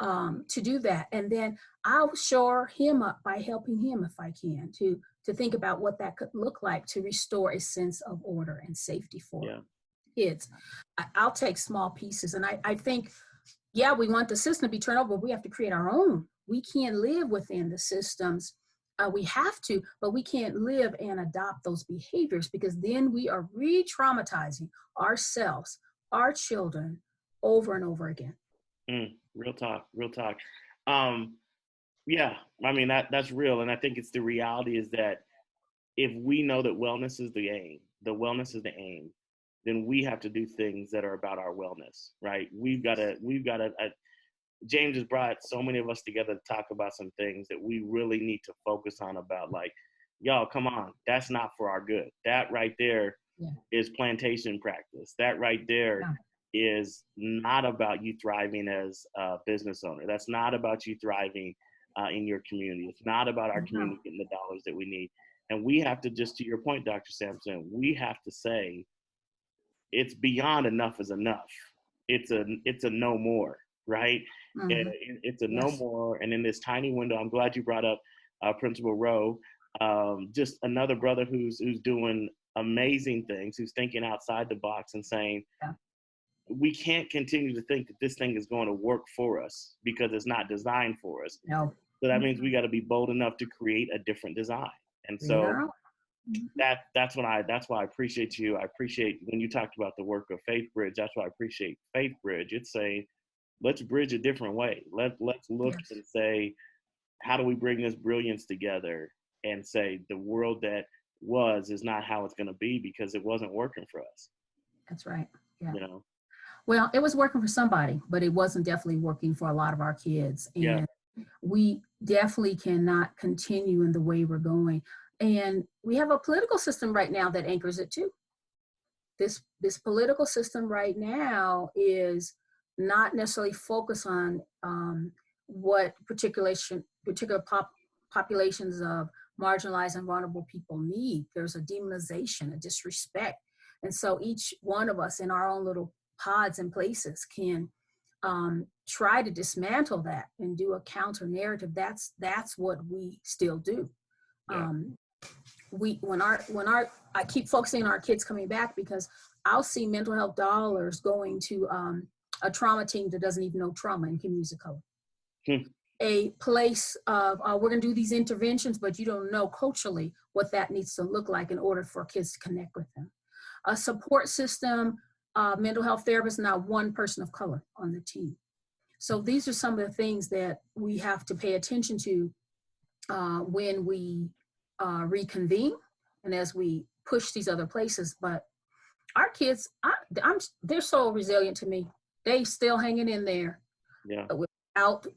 Speaker 2: to do that. And then I'll shore him up by helping him if I can to think about what that could look like to restore a sense of order and safety for kids. I'll take small pieces. And I think, yeah, we want the system to be turned over, but we have to create our own. We can't live within the systems. We have to, but we can't live and adopt those behaviors, because then we are re-traumatizing ourselves, our children, over and over again.
Speaker 3: Real talk, real talk. Yeah, I mean, that's real. And I think it's the reality is that if we know that wellness is the aim, then we have to do things that are about our wellness, right? We've got to, James has brought so many of us together to talk about some things that we really need to focus on about, like, y'all, come on, that's not for our good. That right there is plantation practice. That right there is not about you thriving as a business owner. That's not about you thriving in your community. It's not about our community getting the dollars that we need. And we have to, just to your point, Dr. Sampson, we have to say it's beyond enough is enough. It's a no more, right? It's a no more. And in this tiny window, I'm glad you brought up Principal Rowe, just another brother who's doing amazing things, who's thinking outside the box and saying, we can't continue to think that this thing is going to work for us because it's not designed for us.
Speaker 2: No.
Speaker 3: So that means we got to be bold enough to create a different design. And so that's why I appreciate you. I appreciate when you talked about the work of FaithBridge. That's why I appreciate FaithBridge. It's saying, let's bridge a different way. Let's look and say, how do we bring this brilliance together and say the world that was is not how it's going to be because it wasn't working for us.
Speaker 2: That's right. Yeah.
Speaker 3: You know?
Speaker 2: Well, it was working for somebody, but it wasn't definitely working for a lot of our kids. And we definitely cannot continue in the way we're going. And we have a political system right now that anchors it too. This political system right now is not necessarily focused on what particular populations of marginalized and vulnerable people need. There's a demonization, a disrespect. And so each one of us in our own little pods and places can try to dismantle that and do a counter narrative. That's what we still do. I keep focusing on our kids coming back because I'll see mental health dollars going to a trauma team that doesn't even know trauma in communities of color. A place of, we're gonna do these interventions, but you don't know culturally what that needs to look like in order for kids to connect with them. A support system, mental health therapists, not one person of color on the team. So these are some of the things that we have to pay attention to when we reconvene and as we push these other places. But our kids, they're so resilient to me. They still hanging in there without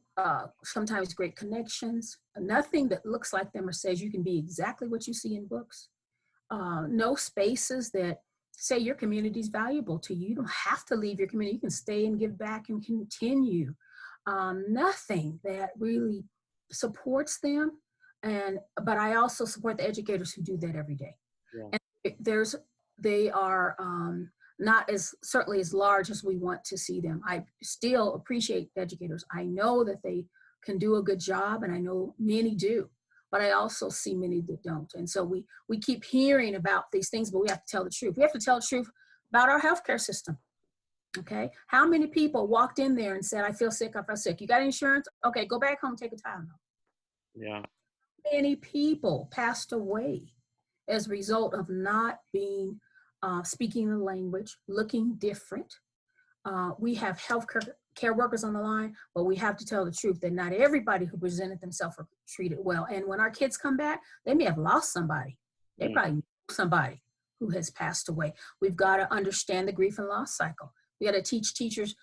Speaker 2: sometimes great connections, nothing that looks like them or says you can be exactly what you see in books. No spaces that say your community is valuable to you. You don't have to leave your community. You can stay and give back and continue. Nothing that really supports them. But I also support the educators who do that every day. And they are not certainly as large as we want to see them. I still appreciate educators. I know that they can do a good job, and I know many do, but I also see many that don't. And so we keep hearing about these things, but we have to tell the truth. We have to tell the truth about our healthcare system. Okay, how many people walked in there and said, I feel sick, You got insurance? Okay, go back home, take a Tylenol.
Speaker 3: Yeah.
Speaker 2: Many people passed away as a result of not being, speaking the language, looking different. We have healthcare workers on the line, but we have to tell the truth that not everybody who presented themselves are treated well. And when our kids come back, they may have lost somebody. They probably know somebody who has passed away. We've got to understand the grief and loss cycle. We got to teach teachers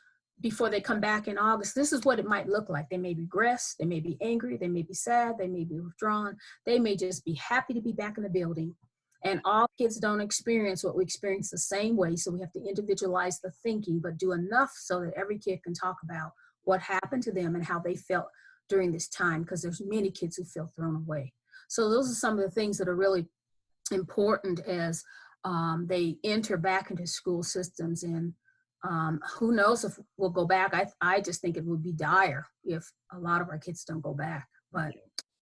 Speaker 2: before they come back in August, this is what it might look like. They may be regressed, they may be angry, they may be sad, they may be withdrawn, they may just be happy to be back in the building. And all kids don't experience what we experience the same way, so we have to individualize the thinking, but do enough so that every kid can talk about what happened to them and how they felt during this time, because there's many kids who feel thrown away. So those are some of the things that are really important as they enter back into school systems and Who knows if we'll go back? I just think it would be dire if a lot of our kids don't go back, but I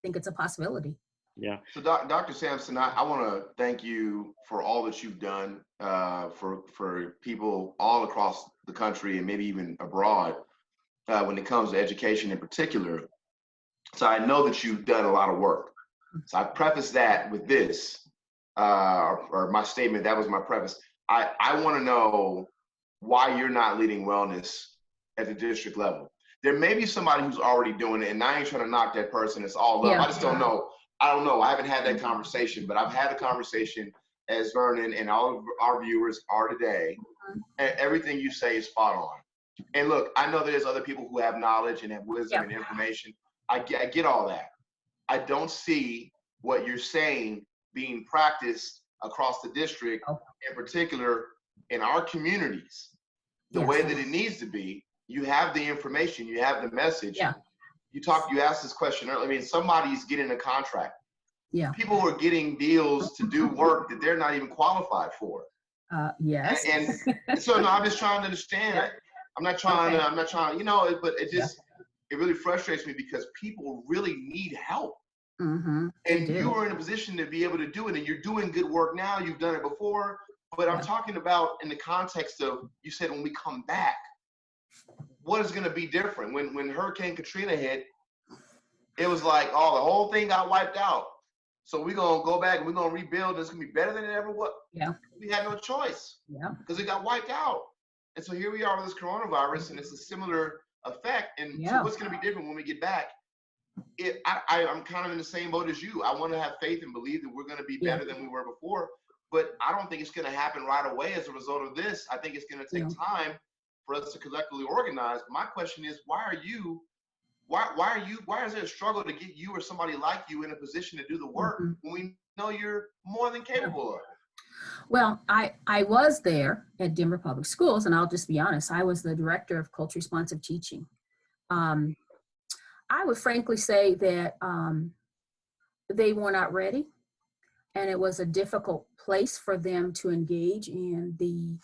Speaker 2: think it's a possibility.
Speaker 3: Yeah.
Speaker 1: So Dr. Sampson, I want to thank you for all that you've done for people all across the country and maybe even abroad when it comes to education in particular. So I know that you've done a lot of work. So I preface that with this, or my statement, that was my preface. I want to know why you're not leading wellness at the district level. There may be somebody who's already doing it, and I ain't trying to knock that person. It's all love. I just don't know. I don't know. I haven't had that conversation, but I've had a conversation, as Vernon and all of our viewers are today. And everything you say is spot on. And look, I know there's other people who have knowledge and have wisdom and information. I get all that. I don't see what you're saying being practiced across the district, in particular in our communities, the way that it needs to be. You have the information, you have the message. You asked this question earlier. I mean, somebody's getting a contract. People are getting deals to do work that they're not even qualified for.
Speaker 2: Yes.
Speaker 1: And so no, I'm just trying to understand. I'm not trying, but it really frustrates me because people really need help. And you are in a position to be able to do it, and you're doing good work now. You've done it before, but I'm talking about in the context of, you said when we come back, what is going to be different? When Hurricane Katrina hit, it was like, the whole thing got wiped out. So we're going to go back and we're going to rebuild. It's going to be better than it ever was. We had no choice because it got wiped out. And so here we are with this coronavirus, and it's a similar effect. And so what's going to be different when we get back? I'm kind of in the same boat as you. I want to have faith and believe that we're going to be better than we were before, but I don't think it's going to happen right away as a result of this. I think it's going to take time for us to collectively organize. My question is, why is there a struggle to get you or somebody like you in a position to do the work when we know you're more than capable of it?
Speaker 2: Well, I was there at Denver Public Schools, and I'll just be honest, I was the director of culture responsive teaching. I would frankly say that they were not ready, and it was a difficult place for them to engage in the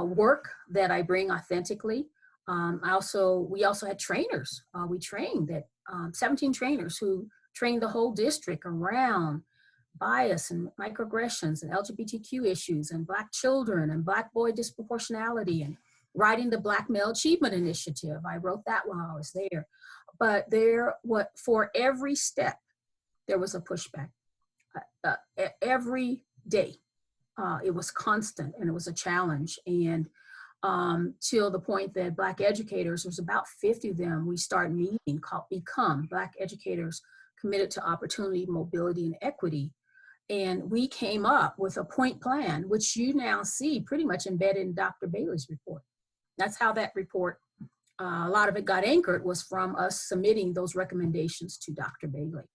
Speaker 2: work that I bring authentically. We also had trainers. We trained 17 trainers who trained the whole district around bias and microaggressions and LGBTQ issues and Black children and Black boy disproportionality and writing the Black Male Achievement Initiative. I wrote that while I was there. But for every step, there was a pushback. Every day, it was constant and it was a challenge. And till the point that Black educators, there's about 50 of them, we started meeting called Become, Black Educators Committed to Opportunity, Mobility, and Equity. And we came up with a point plan, which you now see pretty much embedded in Dr. Bailey's report. That's how that report, a lot of it got anchored, was from us submitting those recommendations to Dr. Bailey.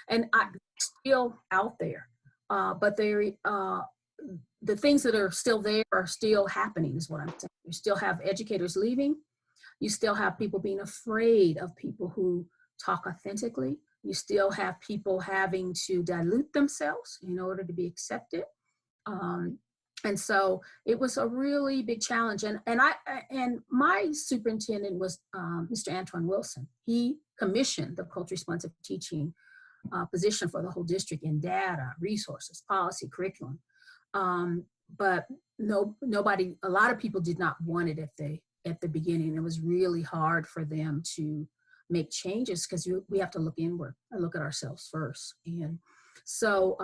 Speaker 2: And I'm still out there, but the things that are still there are still happening, is what I'm saying. You still have educators leaving. You still have people being afraid of people who talk authentically. You still have people having to dilute themselves in order to be accepted. And so it was a really big challenge. And my superintendent was Mr. Antoine Wilson. He commissioned the culture responsive teaching position for the whole district in data, resources, policy, curriculum. But nobody, a lot of people did not want it at the beginning. It was really hard for them to make changes because we have to look inward and look at ourselves first. And so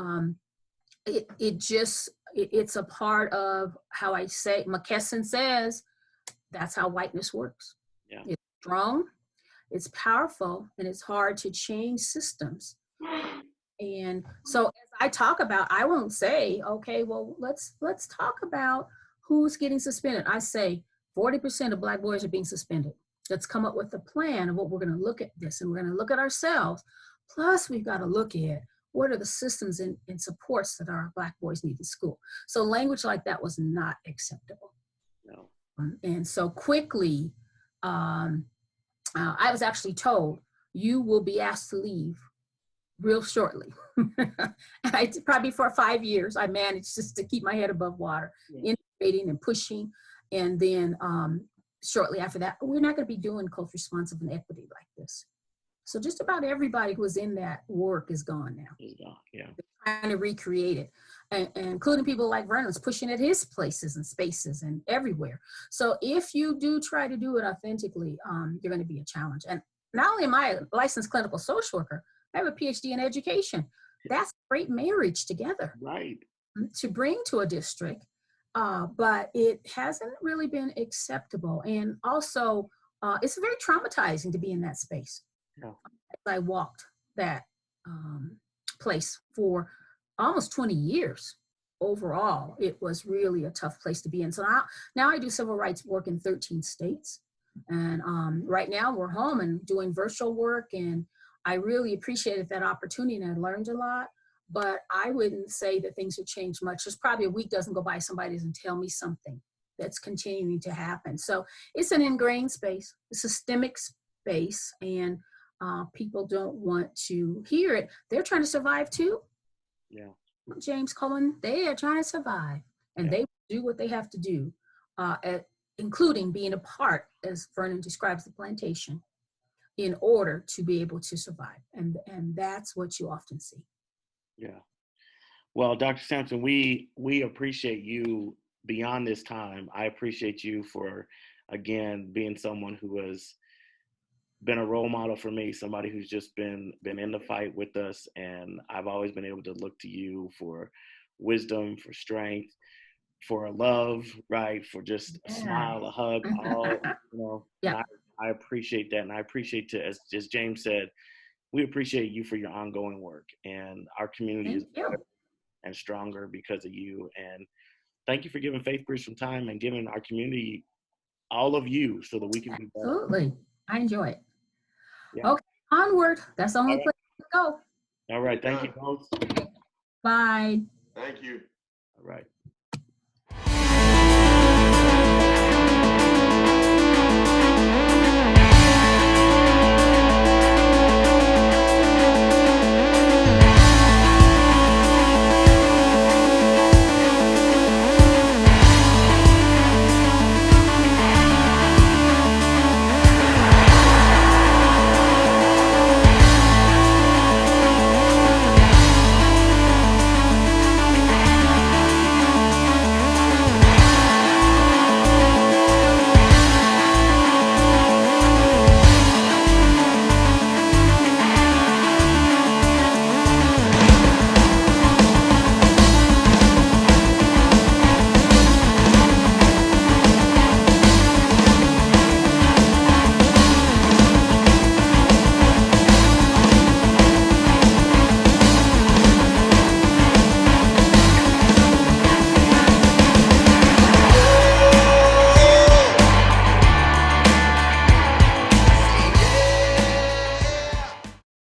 Speaker 2: it's a part of how I say, McKesson says, that's how whiteness works. It's strong, it's powerful, and it's hard to change systems. And so as I talk about, I won't say, okay, well, let's talk about who's getting suspended. I say 40% of Black boys are being suspended. Let's come up with a plan of what we're going to look at this, and we're going to look at ourselves. Plus, we've got to look at what are the systems and supports that our Black boys need in school. So language like that was not acceptable.
Speaker 3: No.
Speaker 2: And so quickly, I was actually told, you will be asked to leave real shortly. Probably for 5 years, I managed just to keep my head above water, integrating and pushing. And then shortly after that, we're not going to be doing culture responsive and equity like this. So just about everybody who was in that work is gone now.
Speaker 3: It's gone, yeah.
Speaker 2: They're trying to recreate it, and including people like Vernon's pushing at his places and spaces and everywhere. So if you do try to do it authentically, you're going to be a challenge. And not only am I a licensed clinical social worker, I have a PhD in education. That's great marriage together.
Speaker 3: Right.
Speaker 2: To bring to a district, but it hasn't really been acceptable. And also, it's very traumatizing to be in that space.
Speaker 3: Yeah.
Speaker 2: I walked that place for almost 20 years. Overall, it was really a tough place to be in. So now I do civil rights work in 13 states. And right now we're home and doing virtual work. And I really appreciated that opportunity and I learned a lot. But I wouldn't say that things have changed much. There's probably a week doesn't go by somebody doesn't tell me something that's continuing to happen. So it's an ingrained space, a systemic space, and people don't want to hear it. They're trying to survive too.
Speaker 3: Yeah.
Speaker 2: James Cohen, they are trying to survive, and
Speaker 3: Yeah.
Speaker 2: they do what they have to do, including being a part, as Vernon describes the plantation, in order to be able to survive. And that's what you often see.
Speaker 3: Yeah. Well, Dr. Sampson, we appreciate you beyond this time. I appreciate you for, again, being someone who has been a role model for me, somebody who's just been in the fight with us. And I've always been able to look to you for wisdom, for strength, for a love, right? For just a smile, a hug, all,
Speaker 2: Yeah.
Speaker 3: And I appreciate that. And I appreciate to, as James said, we appreciate you for your ongoing work, and our community is better and stronger because of you. And thank you for giving FaithBridge some time and giving our community all of you so that we can be better.
Speaker 2: Absolutely. I enjoy it.
Speaker 3: Yeah.
Speaker 2: Okay, onward. That's the only place to go.
Speaker 3: All right. Thank you both.
Speaker 2: Bye.
Speaker 1: Thank you.
Speaker 3: All right.